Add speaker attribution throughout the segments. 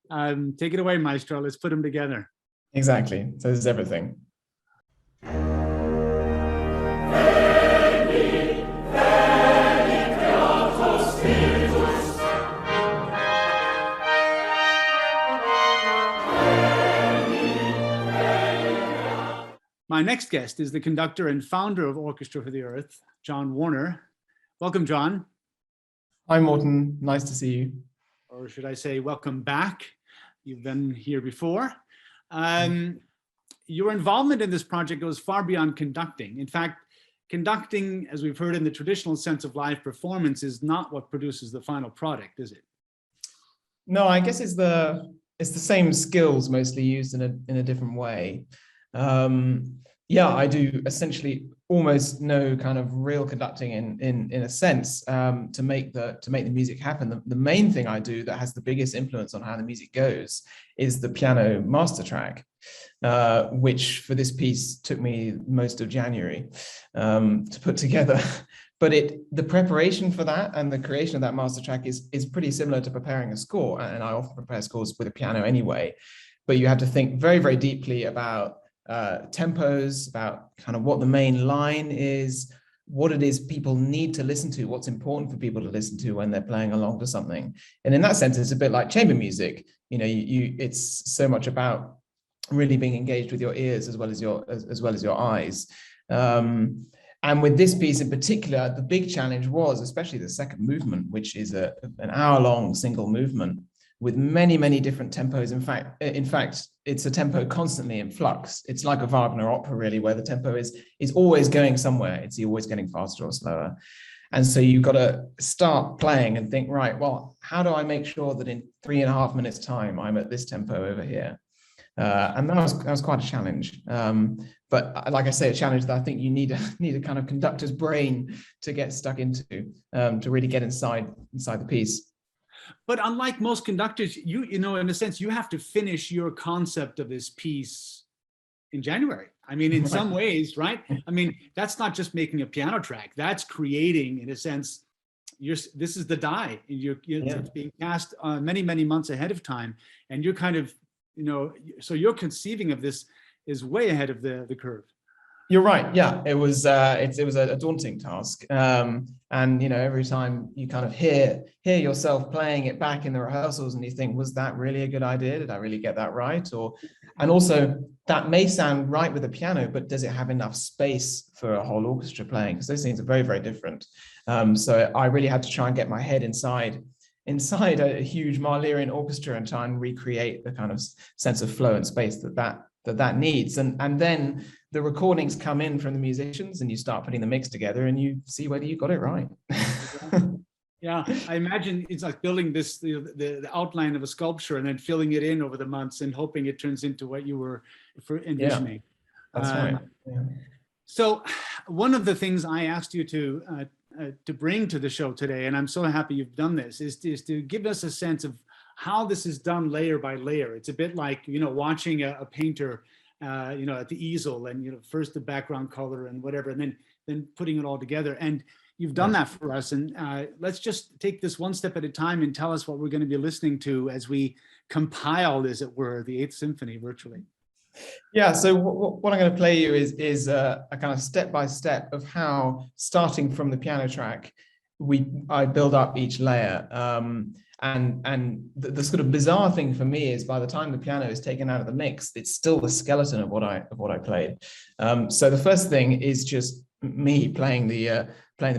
Speaker 1: Take it away, Maestro. Let's put them together.
Speaker 2: Exactly. So this is everything.
Speaker 1: My next guest is the conductor and founder of Orchestra for the Earth, John Warner. Welcome, John.
Speaker 2: Hi, Morten. Nice to see you.
Speaker 1: Or should I say, welcome back. You've been here before. Your involvement in this project goes far beyond conducting. In fact, conducting, as we've heard in the traditional sense of live performance, is not what produces the final product, is it?
Speaker 2: No, I guess it's the same skills mostly used in a different way. Yeah, I do essentially almost no kind of real conducting in a sense to make the music happen. The main thing I do that has the biggest influence on how the music goes is the piano master track, which for this piece took me most of January to put together. But the preparation for that and the creation of that master track is pretty similar to preparing a score. And I often prepare scores with a piano anyway. But you have to think very, very deeply about tempos, about kind of what the main line is, what it is people need to listen to, what's important for people to listen to when they're playing along to something. And in that sense, it's a bit like chamber music. You know, it's so much about really being engaged with your ears as well as your eyes. And with this piece in particular, the big challenge was especially the second movement, which is an hour-long single movement with many, many different tempos. In fact, it's a tempo constantly in flux. It's like a Wagner opera, really, where the tempo is always going somewhere. It's always getting faster or slower. And so you've got to start playing and think, right, well, how do I make sure that in 3.5 minutes time, I'm at this tempo over here? And that was quite a challenge. But like I say, a challenge that I think you need a kind of conductor's brain to get stuck into, to really get inside the piece.
Speaker 1: But unlike most conductors, you know, in a sense, you have to finish your concept of this piece in January. I mean, in some ways, right? I mean, that's not just making a piano track. That's creating, in a sense, this is the die. It's being cast many, many months ahead of time. And you're kind of, you know, so you're conceiving of this is way ahead of the curve.
Speaker 2: You're right. Yeah, it was a daunting task. And you know, every time you kind of hear yourself playing it back in the rehearsals, and you think, was that really a good idea? Did I really get that right? And also that may sound right with the piano, but does it have enough space for a whole orchestra playing? Because those things are very, very different. So I really had to try and get my head inside a huge Mahlerian orchestra and try and recreate the kind of sense of flow and space that needs. And then the recordings come in from the musicians and you start putting the mix together and you see whether you got it right.
Speaker 1: Yeah, I imagine it's like building this, the outline of a sculpture and then filling it in over the months and hoping it turns into what you were envisioning.
Speaker 2: Yeah, that's right. Yeah.
Speaker 1: So one of the things I asked you to bring to the show today, and I'm so happy you've done this, is to give us a sense of how this is done layer by layer. It's a bit like, you know, watching a painter, you know, at the easel, and, you know, first the background color and whatever, and then putting it all together. And you've done that for us. And let's just take this one step at a time and tell us what we're going to be listening to as we compile, as it were, the Eighth Symphony virtually.
Speaker 2: Yeah, so what I'm going to play you is a kind of step-by-step of how, starting from the piano track, I build up each layer. And the sort of bizarre thing for me is by the time the piano is taken out of the mix, it's still the skeleton of what I played. So the first thing is just me playing the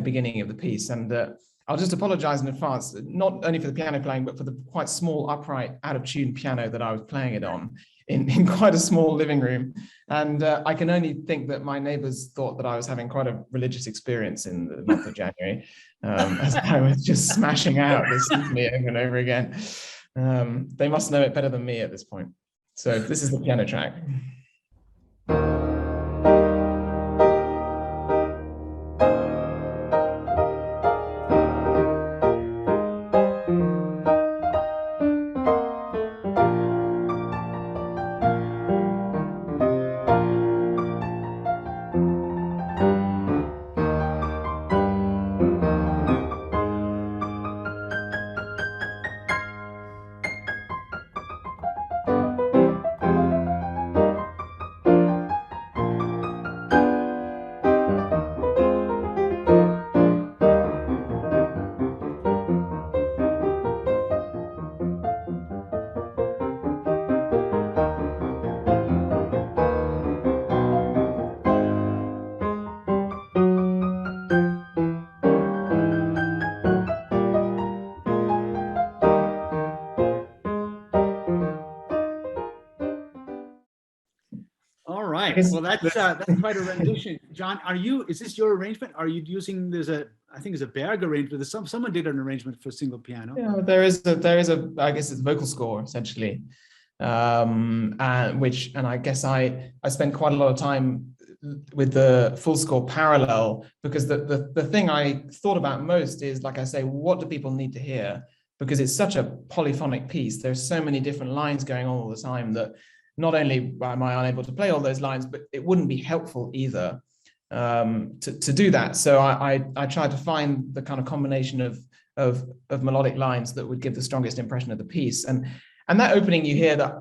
Speaker 2: beginning of the piece, and I'll just apologize in advance, not only for the piano playing, but for the quite small, upright, out of tune piano that I was playing it on in quite a small living room. And I can only think that my neighbors thought that I was having quite a religious experience in the month of January, as I was just smashing out this symphony over and over again. They must know it better than me at this point. So this is the piano track.
Speaker 1: right. Well, that's quite a rendition. John, is this your arrangement? Are you using, I think it's a Berg arrangement. Someone did an arrangement for single piano.
Speaker 2: Yeah, there is a, I guess it's a vocal score essentially. And I guess I spent quite a lot of time with the full score parallel, because the thing I thought about most is, like I say, what do people need to hear? Because it's such a polyphonic piece. There's so many different lines going on all the time that not only am I unable to play all those lines, but it wouldn't be helpful either to do that. So I tried to find the kind of combination of melodic lines that would give the strongest impression of the piece. And that opening, you hear that,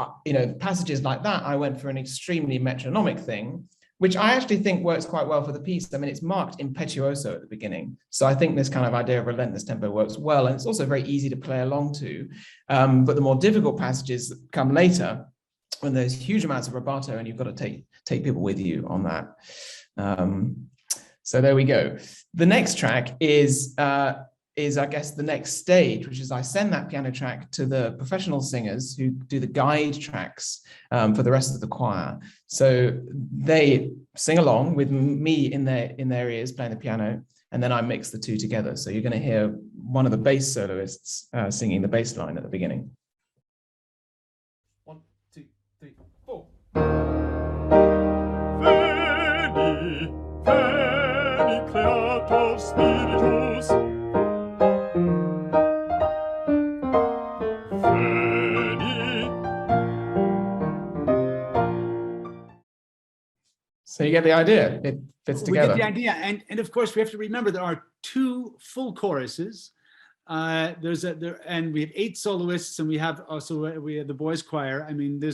Speaker 2: passages like that, I went for an extremely metronomic thing, which I actually think works quite well for the piece. I mean, it's marked impetuoso at the beginning. So I think this kind of idea of relentless tempo works well. And it's also very easy to play along to. But the more difficult passages come later, when there's huge amounts of rubato and you've got to take people with you on that. So there we go. The next track is I guess the next stage, which is I send that piano track to the professional singers who do the guide tracks for the rest of the choir. So they sing along with me in their ears playing the piano, and then I mix the two together. So you're going to hear one of the bass soloists singing the bass line at the beginning. 1, 2, 3, 4. Veni, veni, Creator Spiritus. So you get the idea. It fits together.
Speaker 1: We get the idea, and of course we have to remember there are 2 full choruses. And we have 8 soloists, and we have the boys' choir. I mean, there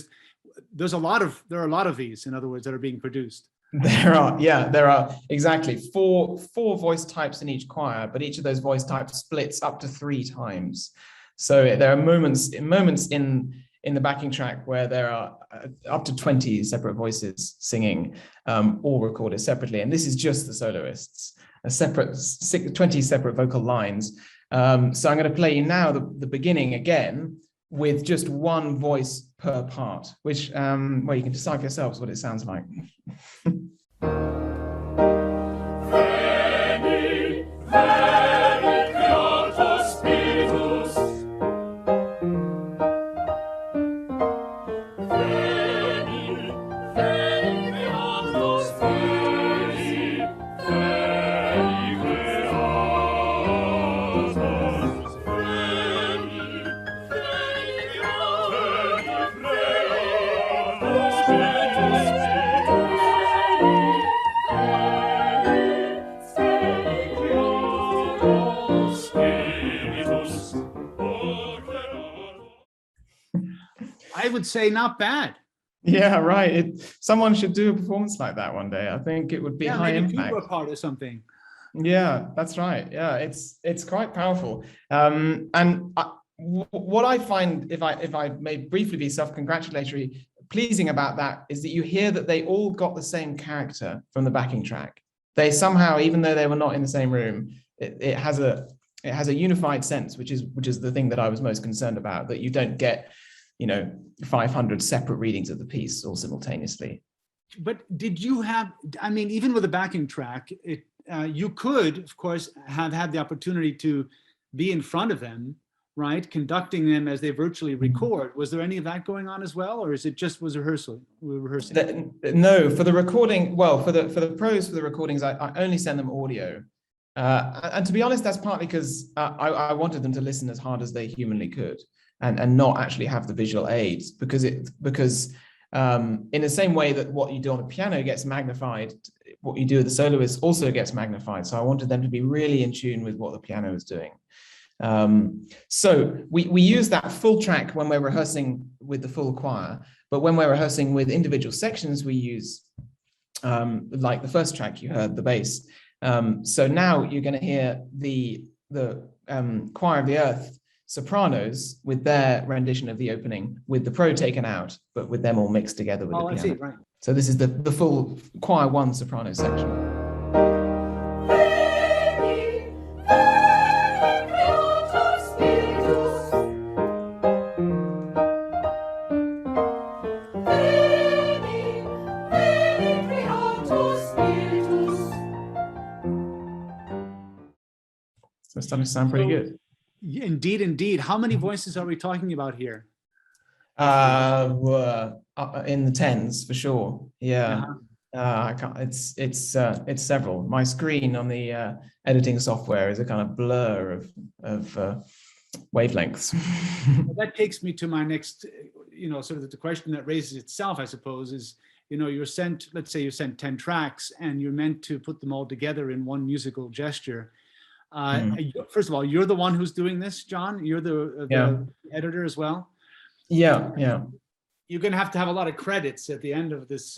Speaker 1: are a lot of these, in other words, that are being produced.
Speaker 2: There are exactly 4 voice types in each choir, but each of those voice types splits up to 3 times. So there are moments in the backing track where there are up to 20 separate voices singing, all recorded separately. And this is just the soloists, 20 separate vocal lines. So I'm going to play you now the beginning again with just 1 voice per part, which, well, you can decide for yourselves what it sounds like. Veni, veni, Creator Spiritus.
Speaker 1: I would say not bad.
Speaker 2: Yeah, right. Someone should do a performance like that one day. I think it would be high impact.
Speaker 1: Maybe a part or something.
Speaker 2: Yeah, that's right. Yeah, it's quite powerful. What I find, if I may briefly be self-congratulatory, pleasing about that is that you hear that they all got the same character from the backing track. They somehow, even though they were not in the same room, it has a unified sense, which is the thing that I was most concerned about, that you don't get 500 separate readings of the piece all simultaneously.
Speaker 1: But did you have, I mean, even with a backing track, you could, of course, have had the opportunity to be in front of them, right? Conducting them as they virtually record. Was there any of that going on as well? Or is it just rehearsing?
Speaker 2: No, for the recording, well, for the pros, for the recordings, I only send them audio. And to be honest, that's partly because I wanted them to listen as hard as they humanly could. And not actually have the visual aids, because in the same way that what you do on the piano gets magnified, what you do with the soloist also gets magnified. So I wanted them to be really in tune with what the piano is doing. So we use that full track when we're rehearsing with the full choir, but when we're rehearsing with individual sections, we use like the first track you heard, the bass. So now you're going to hear the Choir of the Earth sopranos with their rendition of the opening, with the pro taken out, but with them all mixed together with the piano.
Speaker 1: I see, right.
Speaker 2: So this is the full choir 1 soprano section. That's starting to sound pretty good.
Speaker 1: Indeed, indeed. How many voices are we talking about here?
Speaker 2: In the tens for sure. Yeah.
Speaker 1: Uh-huh.
Speaker 2: I can't. It's several. My screen on the editing software is a kind of blur of wavelengths.
Speaker 1: Well, that takes me to my next, sort of the question that raises itself, I suppose, is, you're sent, let's say you're sent 10 tracks and you're meant to put them all together in one musical gesture. First of all, you're the one who's doing this, John. You're the editor as well.
Speaker 2: Yeah.
Speaker 1: You're going to have a lot of credits at the end of this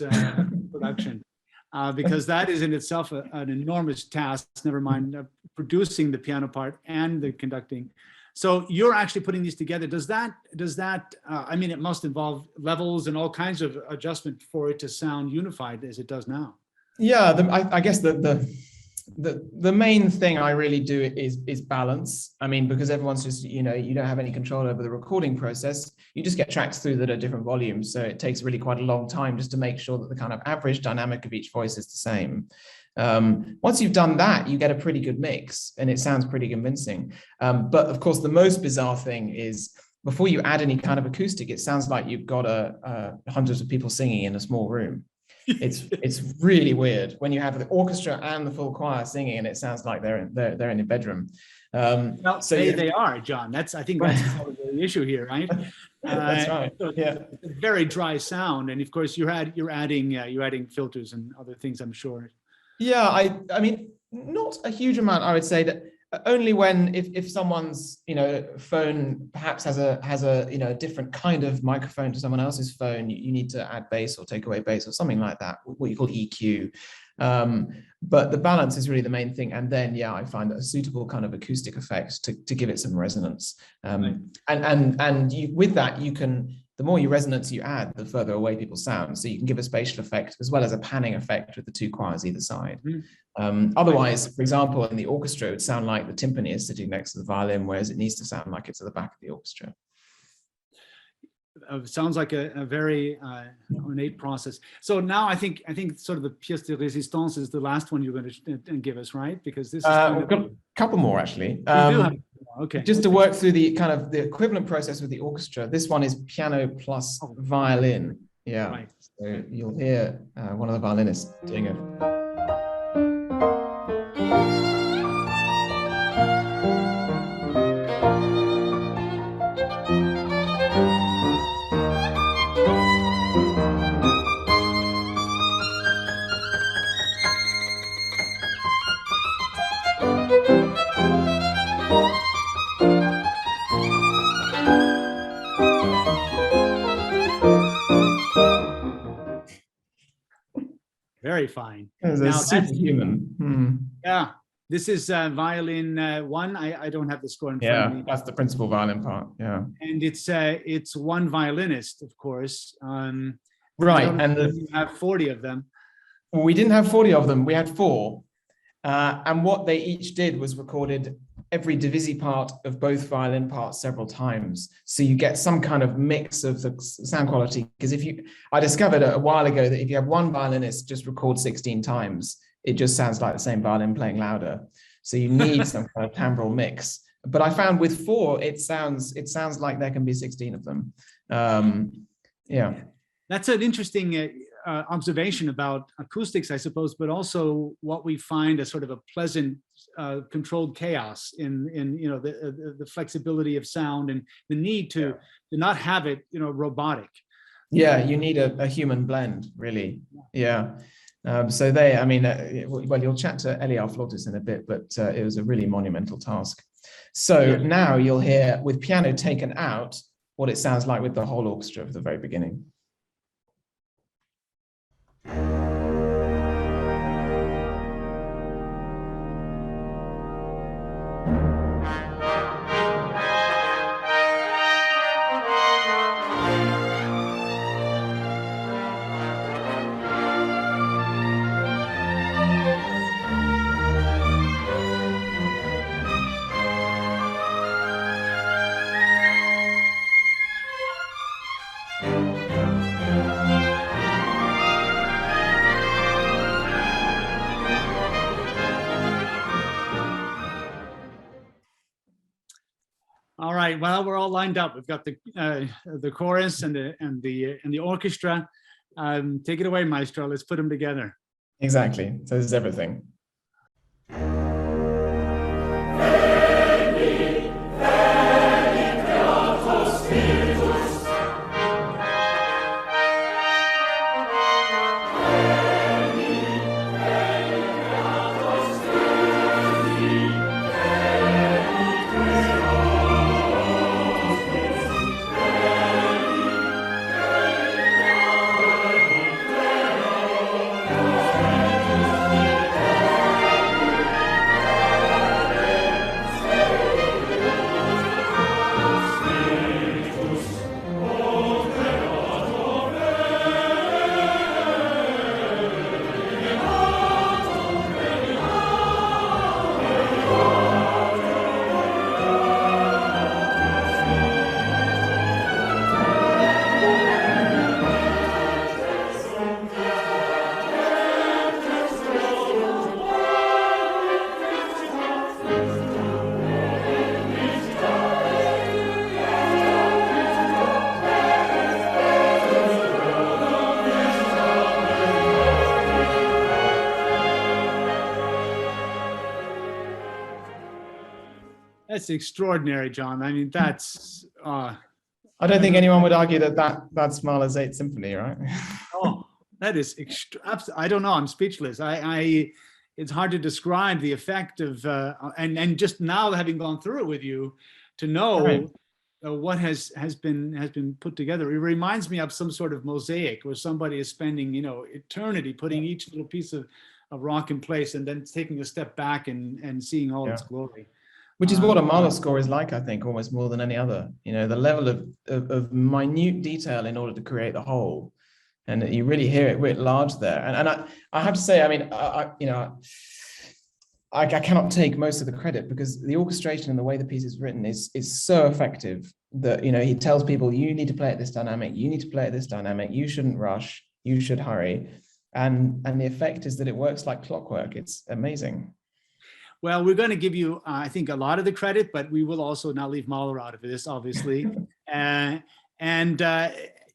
Speaker 1: production, because that is in itself an enormous task, never mind producing the piano part and the conducting. So you're actually putting these together. Does that I mean, it must involve levels and all kinds of adjustment for it to sound unified as it does now.
Speaker 2: Yeah, I guess the main thing I really do is balance. I mean, because everyone's just, you don't have any control over the recording process. You just get tracks through that are different volumes. So it takes really quite a long time just to make sure that the kind of average dynamic of each voice is the same. Once you've done that, you get a pretty good mix and it sounds pretty convincing. But of course, the most bizarre thing is before you add any kind of acoustic, it sounds like you've got hundreds of people singing in a small room. It's really weird when you have the orchestra and the full choir singing, and it sounds like they're in a bedroom.
Speaker 1: Well, so they are, John. I think that's the issue here, right?
Speaker 2: That's right. Yeah,
Speaker 1: it's a very dry sound, and of course you're adding filters and other things, I'm sure.
Speaker 2: Yeah, I mean, not a huge amount. I would say that only when if someone's phone perhaps has a different kind of microphone to someone else's phone, you need to add bass or take away bass or something like that, what you call EQ. But the balance is really the main thing, and then I find a suitable kind of acoustic effect to give it some resonance. And with that you can, the more resonance you add, the further away people sound. So you can give a spatial effect as well as a panning effect with the two choirs either side. Otherwise, for example, in the orchestra, it would sound like the timpani is sitting next to the violin, whereas it needs to sound like it's at the back of the orchestra.
Speaker 1: Sounds like a very ornate process. So now I think sort of the pièce de résistance is the last one you're going to give us, right? Because this is
Speaker 2: we've got a couple more actually.
Speaker 1: Okay.
Speaker 2: Just to work through the kind of the equivalent process with the orchestra. This one is piano plus violin. Yeah. Right. So you'll hear one of the violinists doing it.
Speaker 1: Very fine.
Speaker 2: Now, superhuman.
Speaker 1: Yeah, this is violin 1. I don't have the score in front of me.
Speaker 2: That's the principal violin part. Yeah,
Speaker 1: and it's one violinist, of course.
Speaker 2: Right, and
Speaker 1: you have 40 of them.
Speaker 2: We didn't have 40 of them. We had 4, and what they each did was recorded every divisi part of both violin parts several times, so you get some kind of mix of the sound quality. Because I discovered a while ago that if you have one violinist just record 16 times, it just sounds like the same violin playing louder. So you need some kind of timbral mix. But I found with 4, it sounds like there can be 16 of them. Yeah, that's
Speaker 1: an interesting observation about acoustics, I suppose, but also what we find as sort of a pleasant, controlled chaos in the flexibility of sound and the need to not have it robotic.
Speaker 2: Yeah, you need a human blend, really. Yeah. So well, you'll chat to Eliar Flautis in a bit, but it was a really monumental task. So now you'll hear, with piano taken out, what it sounds like with the whole orchestra at the very beginning.
Speaker 1: right. Well, we're all lined up. We've got the chorus and the orchestra. Take it away, Maestro. Let's put them together.
Speaker 2: Exactly. So this is everything.
Speaker 1: That's extraordinary, John. I mean, that's.
Speaker 2: I don't think anyone would argue that's Mahler's Eighth Symphony, right?
Speaker 1: Oh, that is I don't know. I'm speechless. It's hard to describe the effect of and just now having gone through it with you, to know
Speaker 2: Right.
Speaker 1: What has been put together. It reminds me of some sort of mosaic where somebody is spending eternity putting each little piece of rock in place and then taking a step back and seeing all its glory.
Speaker 2: Which is what a Mahler score is like, I think, almost more than any other. The level of minute detail in order to create the whole, and you really hear it writ large there. And I have to say, I mean, I cannot take most of the credit, because the orchestration and the way the piece is written is so effective that he tells people, you need to play at this dynamic, you need to play at this dynamic, you shouldn't rush, you should hurry, and the effect is that it works like clockwork. It's amazing.
Speaker 1: Well, we're going to give you, I think, a lot of the credit, but we will also not leave Mahler out of this, obviously.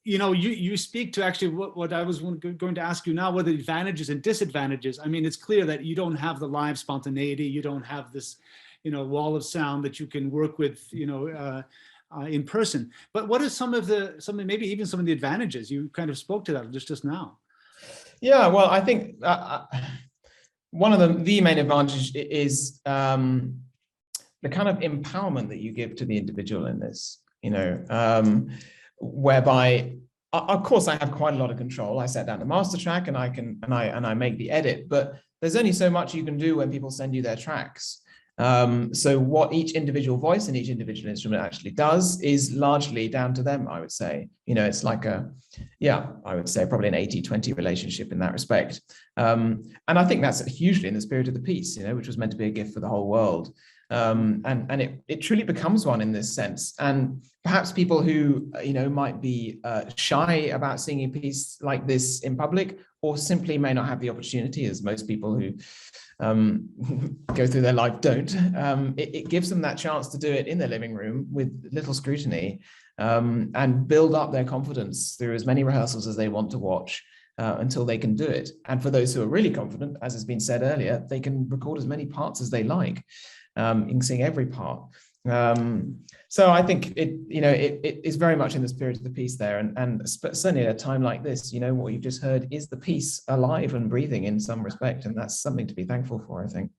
Speaker 1: You speak to actually what I was going to ask you now, what the advantages and disadvantages. I mean, it's clear that you don't have the live spontaneity. You don't have this, wall of sound that you can work with, in person. But what are maybe even some of the advantages? You kind of spoke to that just now.
Speaker 2: Yeah, well, I think one of the main advantage is the kind of empowerment that you give to the individual in this, whereby, of course, I have quite a lot of control. I set down the master track and I make the edit, but there's only so much you can do when people send you their tracks. So what each individual voice and each individual instrument actually does is largely down to them, I would say. It's like I would say probably an 80-20 relationship in that respect. And I think that's hugely in the spirit of the piece, which was meant to be a gift for the whole world. And it truly becomes one in this sense. And perhaps people who, might be shy about seeing a piece like this in public, or simply may not have the opportunity, as most people who go through their life don't, it gives them that chance to do it in their living room with little scrutiny, and build up their confidence through as many rehearsals as they want to watch, until they can do it. And for those who are really confident, as has been said earlier, they can record as many parts as they like. You can sing every part. So I think it is very much in the spirit of the piece there, and certainly at a time like this, what you've just heard is the piece alive and breathing in some respect, and that's something to be thankful for, I think.